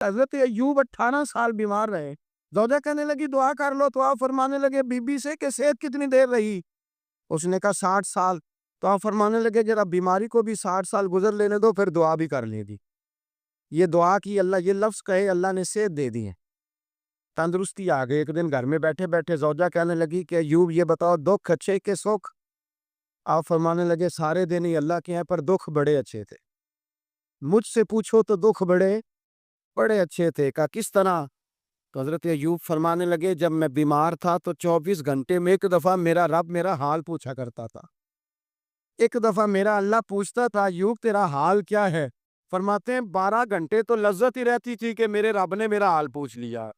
حضرت ایوب 18 سال بیمار رہے. زوجہ کہنے لگی دعا کر لو, تو آپ فرمانے لگے بی بی سے کہ صحت کتنی دیر رہی؟ اس نے کہا 60 سال. تو آپ فرمانے لگے ذرا بیماری کو بھی 60 سال گزر لینے دو, پھر دعا بھی کر لے دی. یہ دعا کی, اللہ یہ لفظ کہے, اللہ نے صحت دے دی ہے, تندرستی آ گئی. ایک دن گھر میں بیٹھے بیٹھے زوجہ کہنے لگی کہ ایوب یہ بتاؤ دکھ اچھے کہ سکھ؟ آپ فرمانے لگے سارے دن ہی اللہ کے ہیں, پر دکھ بڑے اچھے تھے. مجھ سے پوچھو تو دکھ بڑے بڑے اچھے تھے. کہا کس طرح؟ تو حضرت ایوب فرمانے لگے جب میں بیمار تھا تو 24 گھنٹے میں ایک دفعہ میرا رب میرا حال پوچھا کرتا تھا. ایک دفعہ میرا اللہ پوچھتا تھا ایوب تیرا حال کیا ہے؟ فرماتے ہیں 12 گھنٹے تو لذت ہی رہتی تھی کہ میرے رب نے میرا حال پوچھ لیا,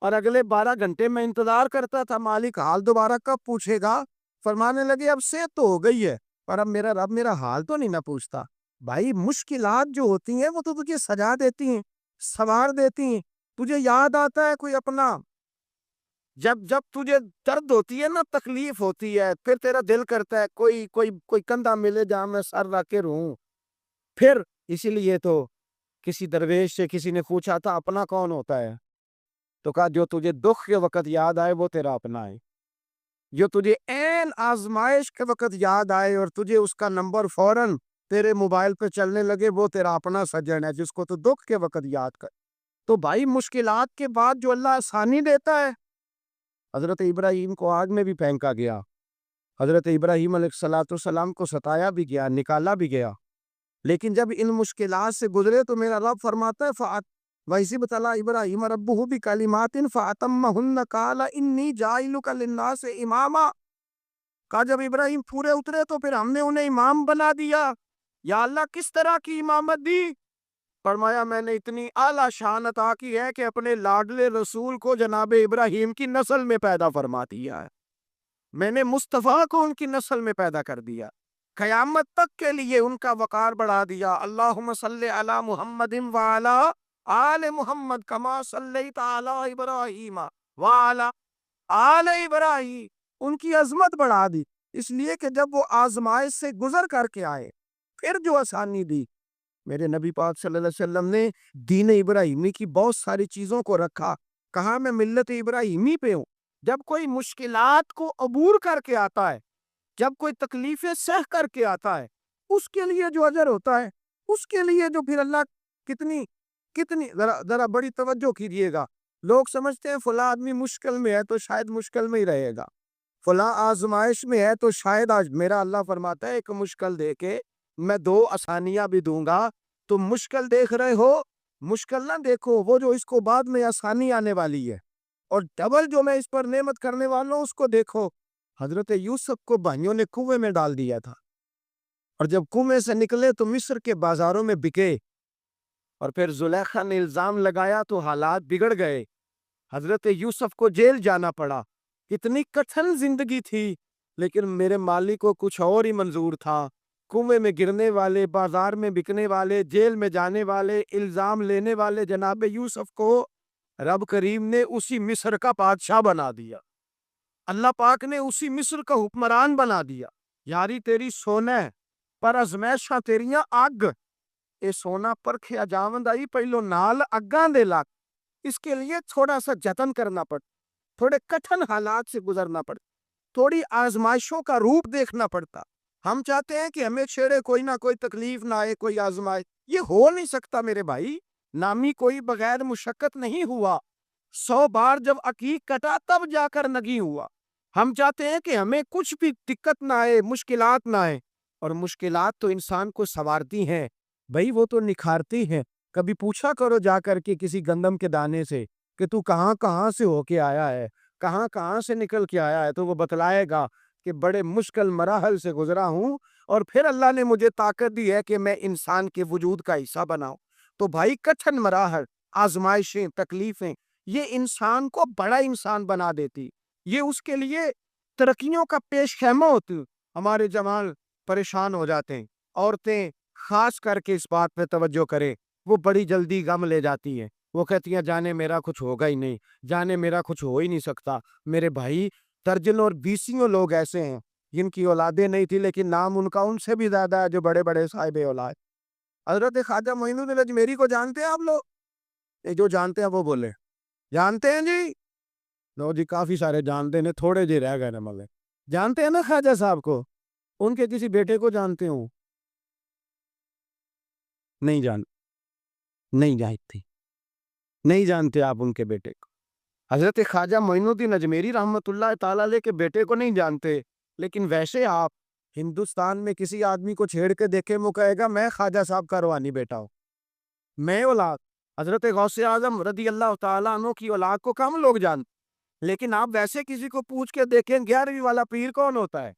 اور اگلے 12 گھنٹے میں انتظار کرتا تھا مالک حال دوبارہ کب پوچھے گا. فرمانے لگے اب صحت تو ہو گئی ہے, پر اب میرا رب میرا حال تو نہیں نہ پوچھتا. بھائی مشکلات جو ہوتی ہیں وہ تو تجھے سجا دیتی ہیں, سنوار دیتی ہیں. تجھے یاد آتا ہے کوئی اپنا, جب تجھے درد ہوتی ہے نا, تکلیف ہوتی ہے, پھر تیرا دل کرتا ہے کوئی کندھا ملے جہاں میں سر رکھ کے رہوں. پھر اسی لیے تو کسی درویش سے کسی نے پوچھا تھا اپنا کون ہوتا ہے؟ تو کہا جو تجھے دکھ کے وقت یاد آئے وہ تیرا اپنا ہے. جو تجھے عین آزمائش کے وقت یاد آئے اور تجھے اس کا نمبر فوراً تیرے موبائل پہ چلنے لگے, وہ تیرا اپنا سجن ہے جس کو تو دکھ کے وقت یاد کر. تو بھائی مشکلات کے بعد جو اللہ آسانی دیتا ہے, حضرت ابراہیم کو آگ میں بھی پھینکا گیا, حضرت ابراہیم علیہ السلام کو ستایا بھی گیا, نکالا بھی گیا, لیکن جب ان مشکلات سے گزرے تو میرا رب فرماتا ہے وَإِذِ ابْتَلَىٰ إِبْرَاهِيمَ رَبُّهُ بِكَلِمَاتٍ فَأَتَمَّهُنَّ قَالَ إِنِّي جَاعِلُكَ لِلنَّاسِ إِمَامًا. کہا جب ابراہیم پورے اترے تو پھر ہم نے انہیں امام بنا دیا. یا اللہ کس طرح کی امامت دی؟ فرمایا میں نے اتنی اعلیٰ شان عطا کی ہے کہ اپنے لاڈلے رسول کو جناب ابراہیم کی نسل میں پیدا فرما دیا ہے. میں نے مصطفیٰ کو ان کی نسل میں پیدا کر دیا, قیامت تک کے لیے ان کا وقار بڑھا دیا. اللہم صلی علی محمد وعلی آل محمد کما صلیت علی ابراہیم وعلی آل ابراہیم. ان کی عظمت بڑھا دی, اس لیے کہ جب وہ آزمائش سے گزر کر کے آئے پھر جو آسانی دی. میرے نبی پاک صلی اللہ علیہ وسلم نے دین ابراہیمی کی بہت ساری چیزوں کو رکھا, کہا میں ملت ابراہیمی پہ ہوں. جب کوئی مشکلات کو عبور کر کے آتا ہے, جب کوئی تکلیفیں سہ کر کے آتا ہے, اس کے لیے جو اجر ہوتا ہے, اس کے لیے جو پھر اللہ کتنی ذرا بڑی توجہ کیجیے گا. لوگ سمجھتے ہیں فلاں آدمی مشکل میں ہے تو شاید مشکل میں ہی رہے گا, فلاں آزمائش میں ہے تو شاید آج. میرا اللہ فرماتا ہے ایک مشکل دے کے میں 2 آسانیاں بھی دوں گا. تم مشکل دیکھ رہے ہو, مشکل نہ دیکھو, وہ جو اس کو بعد میں آسانی آنے والی ہے, اور ڈبل جو میں اس پر نعمت کرنے والا ہوں اس کو دیکھو. حضرت یوسف کو بھائیوں نے کنویں میں ڈال دیا تھا, اور جب کنویں سے نکلے تو مصر کے بازاروں میں بکے, اور پھر زلیخا نے الزام لگایا تو حالات بگڑ گئے. حضرت یوسف کو جیل جانا پڑا. کتنی کٹھن زندگی تھی, لیکن میرے مالک کو کچھ اور ہی منظور تھا. کنویں میں گرنے والے, بازار میں بکنے والے, جیل میں جانے والے, الزام لینے والے جناب یوسف کو رب کریم نے اسی مصر کا بادشاہ بنا دیا. اللہ پاک نے اسی مصر کا حکمران بنا دیا. یاری تیری سونا ہے پر ازمیشاں تیریاں اگ, اے سونا پرکھیا جاوند آئی پہلو نال اگاں دے لگ. اس کے لیے تھوڑا سا جتن کرنا پڑتا, تھوڑے کٹھن حالات سے گزرنا پڑتا, تھوڑی آزمائشوں کا روپ دیکھنا پڑتا. ہم چاہتے ہیں کہ ہمیں چھیڑے کوئی نہ کوئی تکلیف نہ آئے, کوئی آزمائش. یہ ہو نہیں سکتا میرے بھائی, نامی کوئی بغیر مشقت نہیں ہوا. 100 بار جب عقیق کٹا تب جا کر نگی ہوا. ہم چاہتے ہیں کہ ہمیں کچھ بھی دقت نہ آئے, مشکلات نہ آئے, اور مشکلات تو انسان کو سنوارتی ہیں بھائی, وہ تو نکھارتی ہیں. کبھی پوچھا کرو جا کر کے کسی گندم کے دانے سے کہ تو کہاں سے ہو کے آیا ہے, کہاں سے نکل کے آیا ہے, تو وہ بتلائے گا کہ بڑے مشکل مراحل سے گزرا ہوں, اور پھر اللہ نے مجھے طاقت دی ہے کہ میں انسان کے وجود کا حصہ بناؤں. تو بھائی کٹھن مراحل, آزمائشیں, تکلیفیں, یہ انسان کو بڑا انسان بنا دیتی, یہ اس کے لیے ترقیوں کا پیش خیمہ ہوتی. ہمارے جوان پریشان ہو جاتے ہیں, عورتیں خاص کر کے اس بات پہ توجہ کریں, وہ بڑی جلدی غم لے جاتی ہیں. وہ کہتی ہیں جانے میرا کچھ ہوگا ہی نہیں, جانے میرا کچھ ہو ہی نہیں سکتا. میرے بھائی درجنوں اور بیسیوں لوگ ایسے ہیں جن کی اولادیں نہیں تھی, لیکن نام ان کا ان سے بھی زیادہ ہے جو بڑے بڑے صاحب اولاد. حضرت خواجہ معین الدین اجمیری کو جانتے ہیں آپ لوگ؟ جو جانتے ہیں وہ بولے، جانتے ہیں جی؟ لو جی کافی سارے جانتے ہیں، تھوڑے جی رہ گئے نا ملے. جانتے ہیں نا خواجہ صاحب کو؟ ان کے کسی بیٹے کو جانتے ہوں؟ نہیں نہیں جانتے. نہیں جانتے آپ ان کے بیٹے کو. حضرت خواجہ معین الدین اجمیری رحمۃ اللہ تعالی علیہ کے بیٹے کو نہیں جانتے، لیکن ویسے آپ ہندوستان میں کسی آدمی کو چھیڑ کے دیکھیں، وہ کہے گا میں خواجہ صاحب کا روحانی بیٹا ہوں، میں اولاد حضرت غوث اعظم رضی اللہ تعالیٰ عنہ کی اولاد کو کم لوگ جانتے. لیکن آپ ویسے کسی کو پوچھ کے دیکھیں 11ویں والا پیر کون ہوتا ہے،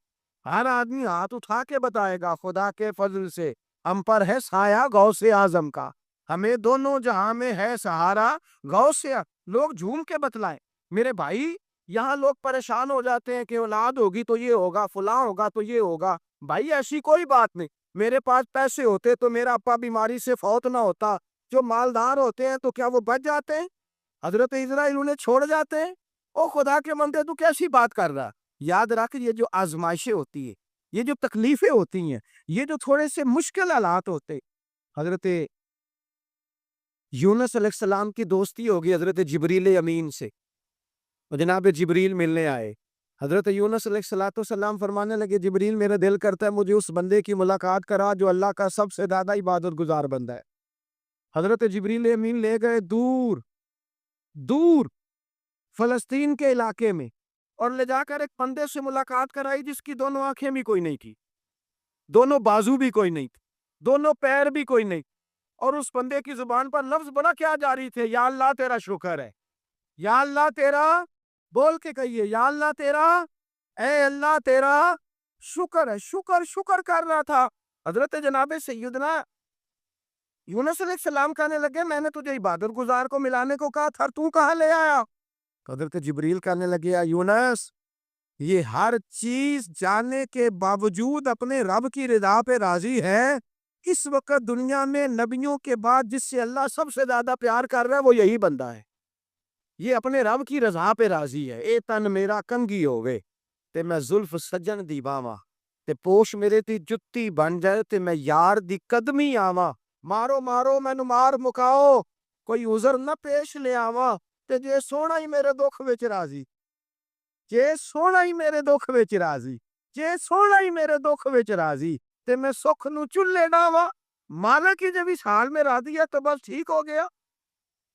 ہر آدمی ہاتھ اٹھا کے بتائے گا خدا کے فضل سے ہم پر ہے سایہ غوث اعظم کا، ہمیں دونوں جہاں میں ہے سہارا غوث. لوگ جھوم کے بتلائیں. میرے بھائی یہاں لوگ پریشان ہو جاتے ہیں کہ اولاد ہوگی تو یہ ہوگا، فلاں ہوگا تو یہ ہوگا. بھائی ایسی کوئی بات نہیں. میرے پاس پیسے ہوتے تو میرا ابا بیماری سے فوت نہ ہوتا. جو مالدار ہوتے ہیں تو کیا وہ بچ جاتے ہیں؟ حضرت اسرائیل انہیں چھوڑ جاتے ہیں؟ او خدا کے بندے تو کیسی بات کر رہا. یاد رکھ یہ جو آزمائشیں ہوتی ہیں، یہ جو تکلیفیں ہوتی ہیں، یہ جو تھوڑے سے مشکل حالات ہوتے، حضرت یونس علیہ السلام کی دوستی ہوگی حضرت جبریل امین سے. جناب جبریل ملنے آئے. حضرت یونس علیہ السلام فرمانے لگے جبریل میرا دل کرتا ہے مجھے اس بندے کی ملاقات کرا جو اللہ کا سب سے زیادہ عبادت گزار بندہ ہے. حضرت جبریل امین لے گئے دور دور فلسطین کے علاقے میں، اور لے جا کر ایک بندے سے ملاقات کرائی جس کی دونوں آنکھیں بھی کوئی نہیں تھی، دونوں بازو بھی کوئی نہیں تھی، دونوں پیر بھی کوئی نہیں. اور اس بندے کی زبان پر لفظ بڑا کیا جاری تھے، یا اللہ تیرا شکر ہے، یا اللہ تیرا، بول کے کہیے یا اللہ تیرا، اے اللہ تیرا شکر ہے. شکر شکر کر رہا تھا. حضرت جناب سیدنا یونس علیہ السلام کہنے لگے میں نے تجھے عبادت گزار کو ملانے کو کہا تھا، تو کہاں لے آیا؟ حضرت جبریل کہنے لگے یونس یہ ہر چیز جاننے کے باوجود اپنے رب کی رضا پہ راضی ہے. اس وقت دنیا میں نبیوں کے بعد جس سے اللہ سب سے زیادہ پیار کر رہا ہے وہ یہی بندہ ہے. یہ اپنے رب کی رضا پہ راضی ہے. اے تن میرا کنگھی ہووے تے میں زلف سجن دی باواں، تے پوش میرے دی جتی بن جائے تے میں یار دی قدمی آواں. مارو مارو مینو مار مکاؤ کوئی عذر نہ پیش لے آواں، تے جے سونا ہی میرے دکھ وچ راضی، جے سونا ہی میرے دکھ وچ راضی، جے سونا ہی میرے دکھ وچ راضی تے میں سکھ نو چلے ڈاواں. مالک ہی جب اس حال میں راضی ہے تو بس ٹھیک ہو گیا،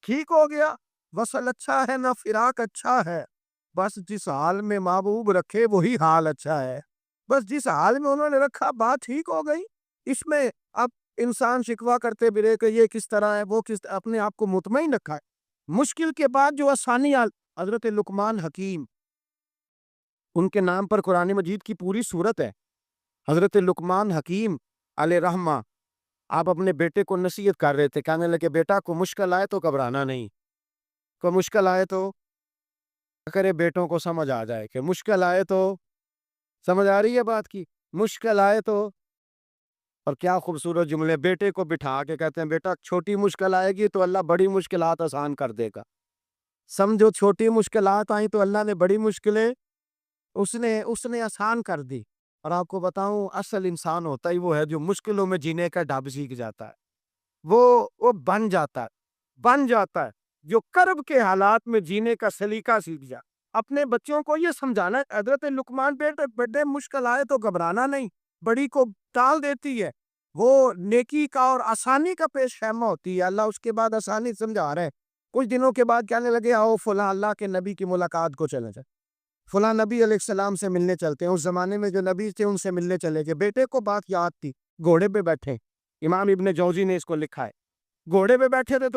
ٹھیک ہو گیا. وصل اچھا ہے نہ فراق اچھا ہے، بس جس حال میں محبوب رکھے وہی حال اچھا ہے. بس جس حال میں انہوں نے رکھا بات ٹھیک ہو گئی. اس میں اب انسان شکوا کرتے برے کہ یہ کس طرح ہے وہ کس، اپنے آپ کو مطمئن رکھا ہے. مشکل کے بعد جو آسانی حضرت لقمان حکیم، ان کے نام پر قرآن مجید کی پوری سورت ہے. حضرت لقمان حکیم علیہ رحمہ آپ اپنے بیٹے کو نصیحت کر رہے تھے، کہنے لگے بیٹا کو مشکل آئے تو گھبرانا نہیں، کو مشکل آئے تو کرے بیٹوں کو سمجھ آ جائے کہ مشکل آئے تو، سمجھ آ رہی ہے بات کی، مشکل آئے تو. اور کیا خوبصورت جملے، بیٹے کو بٹھا کے کہتے ہیں بیٹا چھوٹی مشکل آئے گی تو اللہ بڑی مشکلات آسان کر دے گا. سمجھو چھوٹی مشکلات آئیں تو اللہ نے بڑی مشکلیں اس نے آسان کر دی. اور آپ کو بتاؤں اصل انسان ہوتا ہی وہ ہے جو مشکلوں میں جینے کا ڈھب سیکھ جاتا ہے، وہ بن جاتا ہے جو کرب کے حالات میں جینے کا سلیقہ سیکھ جا. اپنے بچوں کو یہ سمجھانا ہے حضرت لقمان بیٹے مشکل آئے تو گھبرانا نہیں، بڑی کو ٹال دیتی ہے، وہ نیکی کا اور آسانی کا پیش خیمہ ہوتی ہے. اللہ اس کے بعد آسانی سمجھا رہے ہیں. کچھ دنوں کے بعد کہنے لگے آؤ فلاں اللہ کے نبی کی ملاقات کو چلے جائے، فلاں نبی علیہ السلام سے ملنے چلتے ہیں. اس زمانے میں جو نبی تھے ان سے ملنے چلے گئے. بیٹے کو بات یاد تھی، گھوڑے پہ بیٹھے، امام ابن جوزی نے اس کو لکھا ہے، گھوڑے پہ بیٹھے تھے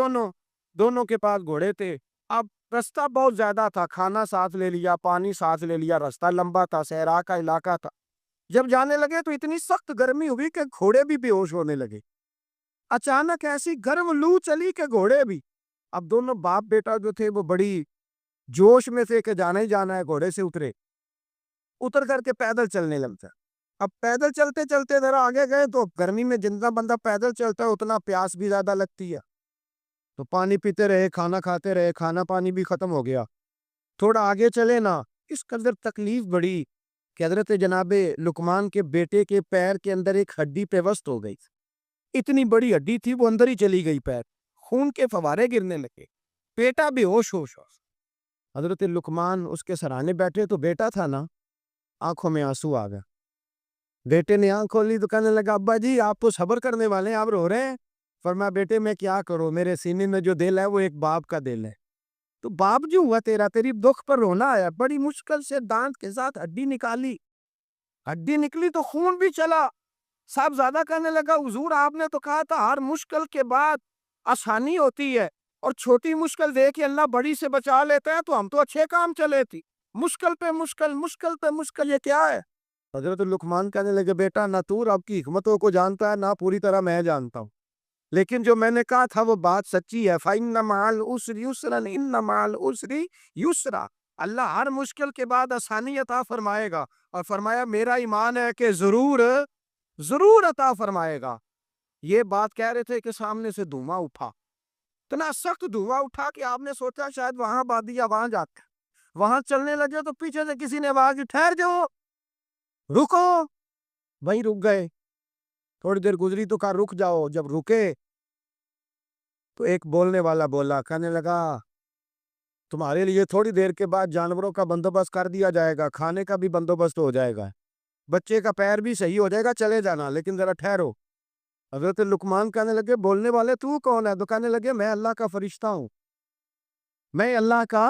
دونوں کے پاس گھوڑے تھے. اب رستہ بہت زیادہ تھا، کھانا ساتھ لے لیا، پانی ساتھ لے لیا، رستہ لمبا تھا، صحرا کا علاقہ تھا. جب جانے لگے تو اتنی سخت گرمی ہوئی کہ گھوڑے بھی بے ہوش ہونے لگے. اچانک ایسی گرم لو چلی کہ گھوڑے بھی. اب دونوں باپ بیٹا جو تھے وہ بڑی جوش میں تھے کہ جانا ہی جانا ہے. گھوڑے سے اتر کر کے پیدل چلنے لگتا. اب پیدل چلتے چلتے ذرا آگے گئے تو گرمی میں جتنا بندہ پیدل چلتا ہے اتنا پیاس بھی زیادہ لگتی ہے، تو پانی پیتے رہے، کھانا کھاتے رہے، کھانا پانی بھی ختم ہو گیا. تھوڑا آگے چلے نا، اس قدر تکلیف بڑی کہ حضرت جناب لقمان کے بیٹے کے پیر کے اندر ایک ہڈی پیوست ہو گئی. اتنی بڑی ہڈی تھی وہ اندر ہی چلی گئی، پیر خون کے فوارے گرنے لگے. بیٹا بے ہوش ہوش۔ حضرت لقمان اس کے سرانے بیٹھے تو بیٹا تھا نا، آنکھوں میں آنسو آ گیا۔ بیٹے نے آنکھ کھولی تو کہنے لگا ابا جی آپ تو صبر کرنے والے ہیں، آپ رو رہے ہیں۔ فرمایا بیٹے میں کیا کروں، میرے سینے میں جو دل ہے وہ ایک باپ کا دل ہے، تو باپ جو ہوا تیرا، تیری دکھ پر رونا آیا، بڑی مشکل سے دانت کے ساتھ ہڈی نکالی، ہڈی نکلی تو خون بھی چلا۔ صاحب زیادہ کہنے لگا حضور آپ نے تو کہا تھا ہر مشکل کے بعد آسانی ہوتی ہے، اور چھوٹی مشکل دے کے اللہ بڑی سے بچا لیتا ہے، تو ہم تو اچھے کام چلے تھی، مشکل پہ مشکل، مشکل پہ مشکل، یہ کیا ہے؟ حضرت لقمان کہنے لگے بیٹا نہ تو رب کی حکمتوں کو جانتا ہے، نہ پوری طرح میں جانتا ہوں، لیکن جو میں نے کہا تھا وہ بات سچی ہے۔ فَإِنَّ مَعَ الْعُسْرِ يُسْرًا إِنَّ مَعَ الْعُسْرِ يُسْرًا، اللہ ہر مشکل کے بعد آسانی عطا فرمائے گا، اور فرمایا میرا ایمان ہے کہ ضرور ضرور عطا فرمائے گا۔ یہ بات کہہ رہے تھے کہ سامنے سے دھواں اٹھا، اتنا سخت دھواں اٹھا کہ آپ نے سوچا شاید وہاں بادیا وہاں جاتے، وہاں چلنے لگے تو پیچھے سے کسی نے آواز دی ٹھہر جاؤ، رکو، وہیں رک گئے۔ تھوڑی دیر گزری تو کہا رک جاؤ، جب رکے تو ایک بولنے والا بولا، کہنے لگا تمہارے لیے تھوڑی دیر کے بعد جانوروں کا بندوبست کر دیا جائے گا، کھانے کا بھی بندوبست ہو جائے گا، بچے کا پیر بھی صحیح ہو جائے گا، چلے جانا، لیکن ذرا ٹھہرو۔ حضرت لقمان کہنے لگے بولنے والے تو کون ہے؟ تو کہنے لگے میں اللہ کا فرشتہ ہوں، میں اللہ کا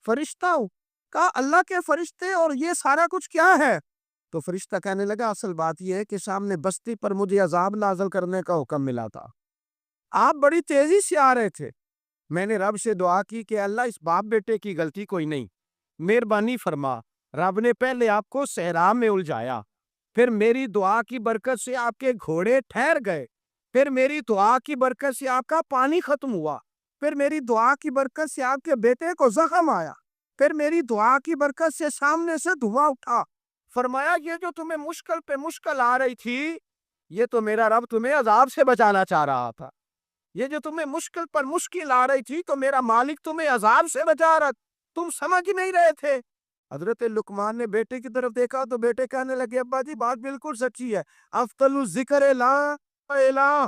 فرشتہ ہوں۔ کہا اللہ کے فرشتے اور یہ سارا کچھ کیا ہے؟ تو فرشتہ کہنے لگا اصل بات یہ ہے کہ سامنے بستی پر مجھے عذاب نازل کرنے کا حکم ملا تھا، آپ بڑی تیزی سے آ رہے تھے، میں نے رب سے دعا کی کہ اللہ اس باپ بیٹے کی غلطی کوئی نہیں، مہربانی فرما۔ رب نے پہلے آپ کو صحرا میں الجھایا، پھر میری دعا کی برکت سے آپ کے گھوڑے ٹھہر گئے، پھر میری دعا کی برکت سے آپ کا پانی ختم ہوا، پھر میری دعا کی برکت سے آپ کے بیٹے کو زخم آیا، پھر میری دعا کی برکت سے سامنے سے دھواں اٹھا۔ فرمایا یہ جو تمہیں مشکل پہ مشکل آ رہی تھی، یہ تو میرا رب تمہیں عذاب سے بچانا چاہ رہا تھا، یہ جو تمہیں مشکل پر مشکل آ رہی تھی تو میرا مالک تمہیں عذاب سے بچا رہا، تم سمجھ نہیں رہے تھے۔ حضرت لقمان نے بیٹے کی طرف دیکھا تو بیٹے کہنے لگے ابا جی بات بالکل سچی ہے، افضل الذکر لا الہ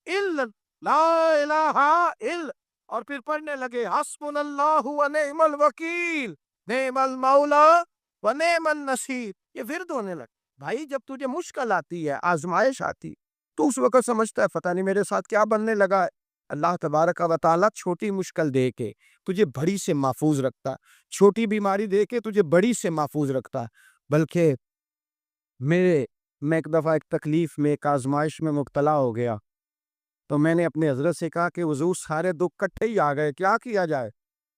الا لا الہ الا، اور پھر پڑھنے لگے حسبنا اللہ و نعم الوکیل نعم المولا و نعم النصیر، یہ ورد ہونے لگے۔ بھائی جب تجھے مشکل آتی ہے، آزمائش آتی، تو اس وقت سمجھتا ہے پتہ نہیں میرے ساتھ کیا بننے لگا ہے۔ اللہ تبارک و تعالیٰ چھوٹی مشکل دے کے تجھے بڑی سے محفوظ رکھتا ہے، چھوٹی بیماری دے کے تجھے بڑی سے محفوظ رکھتا ہے۔ بلکہ میں ایک دفعہ ایک تکلیف میں، ایک آزمائش میں مبتلا ہو گیا، تو میں نے اپنے حضرت سے کہا کہ حضور سارے دکھ کٹھے ہی آ گئے، کیا کیا جائے؟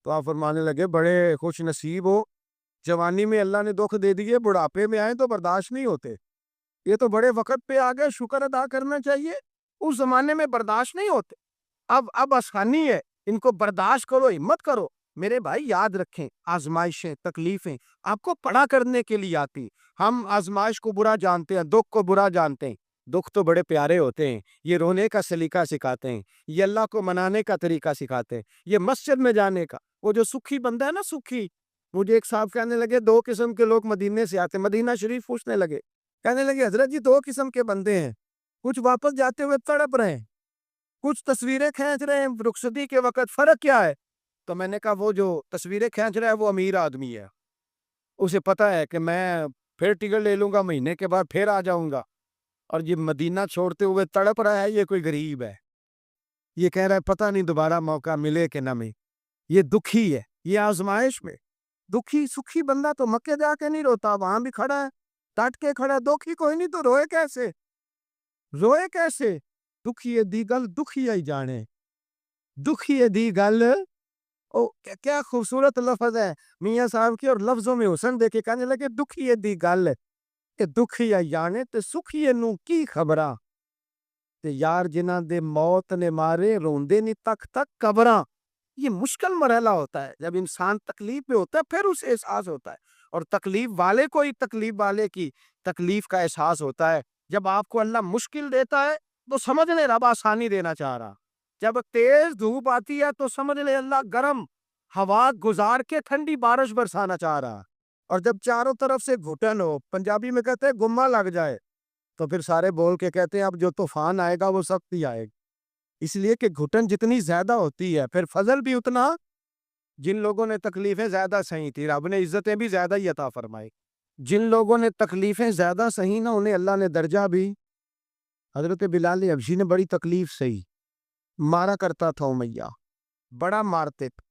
تو آپ فرمانے لگے بڑے خوش نصیب ہو، جوانی میں اللہ نے دکھ دے دیے، بڑھاپے میں آئے تو برداشت نہیں ہوتے، یہ تو بڑے وقت پہ آ گئے، شکر ادا کرنا چاہیے، اس زمانے میں برداشت نہیں ہوتے، اب آسانی ہے، ان کو برداشت کرو، ہمت کرو۔ میرے بھائی یاد رکھیں آزمائشیں، تکلیفیں آپ کو پڑا کرنے کے لیے آتی۔ ہم آزمائش کو برا جانتے ہیں، دکھ کو برا جانتے ہیں، دکھ تو بڑے پیارے ہوتے ہیں، یہ رونے کا سلیقہ سکھاتے ہیں، یہ اللہ کو منانے کا طریقہ سکھاتے ہیں، یہ مسجد میں جانے کا۔ وہ جو سکھی بندہ ہے نا، سکھی، مجھے ایک صاحب کہنے لگے دو قسم کے لوگ مدینے سے آتے، مدینہ شریف پوچھنے لگے، کہنے لگے حضرت جی دو قسم کے بندے ہیں، کچھ واپس جاتے ہوئے تڑپ رہے ہیں، کچھ تصویریں کھینچ رہے ہیں رخصتی کے وقت، فرق کیا ہے؟ تو میں نے کہا وہ جو تصویریں کھینچ رہا ہے وہ امیر آدمی ہے، اسے پتا ہے کہ میں پھر ٹکٹ لے لوں گا، مہینے کے بعد پھر آ جاؤں گا، اور یہ مدینہ چھوڑتے ہوئے تڑپ رہا ہے، یہ کوئی غریب ہے، یہ کہہ رہا ہے پتہ نہیں دوبارہ موقع ملے کہ نہ ملے، یہ دکھی ہے، یہ آزمائش میں دکھی۔ سکھی بندہ تو مکے جا کے نہیں روتا، وہاں بھی کھڑا ہے، ڈٹ کے کھڑا ہے، دکھی کوئی نہیں تو روئے کیسے؟ روئے کیسے؟ دکھی دی گل دکھی ہی جانے، دکھی دی گل، او کیا خوبصورت لفظ ہے میاں صاحب کی، اور لفظوں میں حسن دے کے کہنے لگے دکھی دی گل کہ دکھی ہی جانے تے سکھی نو کی خبراں، تے یار جنہاں دے موت نے مارے روندے نہیں تک تک قبراں۔ یہ مشکل مرحلہ ہوتا ہے، جب انسان تکلیف میں ہوتا ہے پھر اسے احساس ہوتا ہے، اور تکلیف والے کو ہی تکلیف والے کی تکلیف کا احساس ہوتا ہے۔ جب آپ کو اللہ مشکل دیتا ہے تو سمجھ لیں رب آسانی دینا چاہ رہا، جب تیز دھوپ آتی ہے تو سمجھ لیں اللہ گرم ہوا گزار کے ٹھنڈی بارش برسانا چاہ رہا، اور جب چاروں طرف سے گھٹن ہو، پنجابی میں کہتے ہیں گمہ لگ جائے، تو پھر سارے بول کے کہتے ہیں اب جو طوفان آئے گا وہ سخت ہی آئے گا۔ اس لیے کہ گھٹن جتنی زیادہ ہوتی ہے پھر فضل بھی اتنا. جن لوگوں نے تکلیفیں زیادہ سہی تھی رب نے عزتیں بھی زیادہ ہی عطا فرمائی. جن لوگوں نے تکلیفیں زیادہ سہی نا انہیں اللہ نے درجہ بھی. حضرت بلال حبشی نے بڑی تکلیف سہی, مارا کرتا تھا امیہ, بڑا مارتے تھے,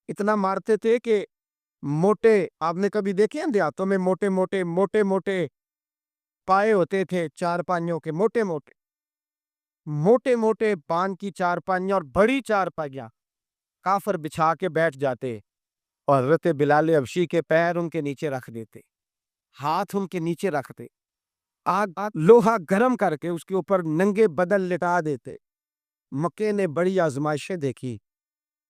اتنا مارتے تھے کہ موٹے, آپ نے کبھی دیکھے ہیں دیہاتوں میں موٹے موٹے پائے ہوتے تھے, چار پائیوں کے موٹے موٹے پان کی چار پائیاں اور بڑی چار پائیاں کافر بچھا کے بیٹھ جاتے اور حضرت بلال حبشی کے پیر ان کے نیچے رکھ دیتے, ہاتھ ان کے نیچے رکھتے, آگ لوہا گرم کر کے اس کے اوپر ننگے بدن لٹا دیتے. مکے نے بڑی آزمائشیں دیکھی,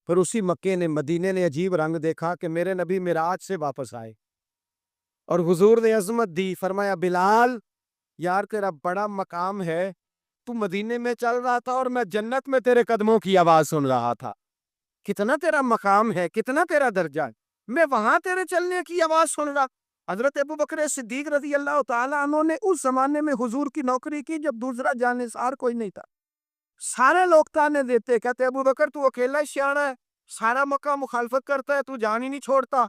پھر اسی مکے نے مدینے نے عجیب رنگ دیکھا کہ میرے نبی معراج سے واپس آئے اور حضور نے عظمت دی. فرمایا بلال یار تیرا بڑا مقام ہے, تو مدینے میں چل رہا تھا اور میں جنت میں تیرے قدموں کی آواز سن رہا تھا. کتنا تیرا مقام ہے, کتنا تیرا درجہ ہے, میں وہاں تیرے چلنے کی آواز سن رہا. حضرت ابوبکر صدیق رضی اللہ تعالیٰ عنہ نے اس زمانے میں حضور کی نوکری کی جب دوسرا جانثار کوئی نہیں تھا. سارے لوگ تانے دیتے, کہتے ابوبکر تو اکیلا ہی سیاںا ہے, سارا مکہ مخالفت کرتا ہے, تو جان ہی نہیں چھوڑتا,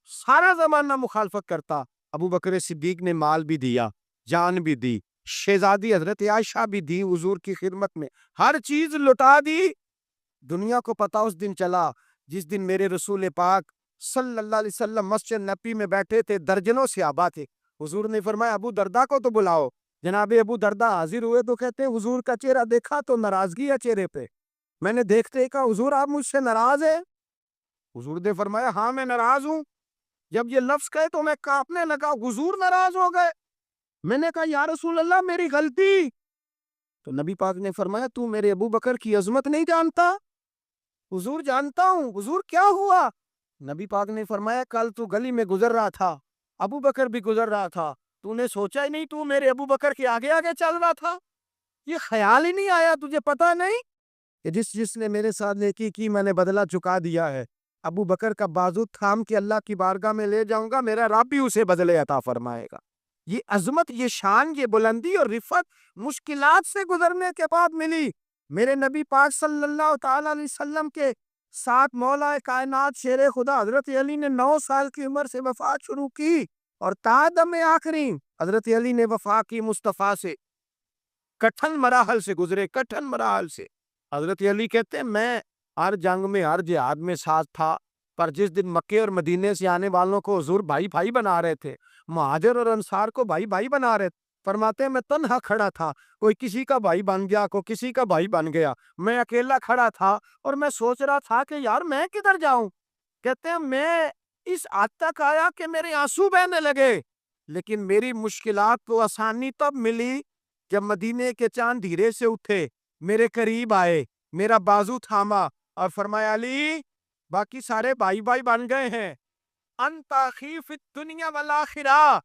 سارا زمانہ مخالفت کرتا. ابوبکر صدیق نے مال بھی دیا, جان بھی دی, شہزادی حضرت عائشہ بھی دی, حضور کی خدمت میں ہر چیز لٹا دی. دنیا کو پتا اس دن چلا جس دن میرے رسول پاک صلی اللہ علیہ وسلم مسجد نبی میں بیٹھے تھے, درجنوں صحابہ تھے. حضور نے فرمایا ابو دردہ کو تو بلاؤ. جناب ابو دردہ حاضر ہوئے تو کہتے ہیں حضور کا چہرہ دیکھا تو ناراضگی ہے چہرے پہ. میں نے دیکھتے کہا حضور آپ مجھ سے ناراض ہیں؟ حضور نے فرمایا ہاں میں ناراض ہوں. جب یہ لفظ کہے تو میں کانپنے لگا, حضور ناراض ہو گئے. میں نے کہا یا رسول اللہ میری غلطی. تو نبی پاک نے فرمایا تو میرے ابو بکر کی عظمت نہیں جانتا؟ حضور جانتا ہوں. حضور کیا ہوا؟ نبی پاک نے فرمایا کل تو گلی میں گزر رہا تھا, ابو بکر بھی گزر رہا تھا, تو نے سوچا ہی نہیں تو میرے ابو بکر کے آگے آگے چل رہا تھا, یہ خیال ہی نہیں آیا, تجھے پتا نہیں کہ جس نے میرے ساتھ نیکی کی میں نے بدلہ چکا دیا ہے. ابو بکر کا بازو تھام کے اللہ کی بارگاہ میں لے جاؤں گا, میرا رب بھی اسے بدلے عطا فرمائے گا. یہ عظمت, یہ شان, یہ بلندی اور رفت مشکلات سے گزرنے کے بعد ملی. میرے نبی پاک صلی اللہ تعالی علیہ وسلم کے ساتھ مولا کائنات شیر خدا حضرت علی نے 9 سال کی عمر سے وفات شروع کی اور تا دم آخری حضرت علی نے وفا کی مصطفیٰ سے. کٹھن مراحل سے گزرے, کٹھن مراحل سے. حضرت علی کہتے ہیں میں ہر جنگ میں ہر جہاد میں ساتھ تھا, پر جس دن مکے اور مدینے سے آنے والوں کو حضور بھائی بھائی بنا رہے تھے, مہاجر اور انصار کو بھائی بھائی بنا رہے تھے, فرماتے ہیں میں تنہا کھڑا تھا, کوئی کسی کا بھائی بن گیا, کوئی کسی کا بھائی بن گیا, میں اکیلا کھڑا تھا اور میں سوچ رہا تھا کہ یار میں کدھر جاؤں. کہتے ہیں میں اس حد تک آیا کہ میرے آنسو بہنے لگے, لیکن میری مشکلات کو آسانی تب ملی جب مدینے کے چاند دھیرے سے اٹھے, میرے قریب آئے, میرا بازو تھاما اور فرمایا علی باقی سارے بھائی بھائی بن گئے ہیں, انت اخی فی الدنیا والآخرہ,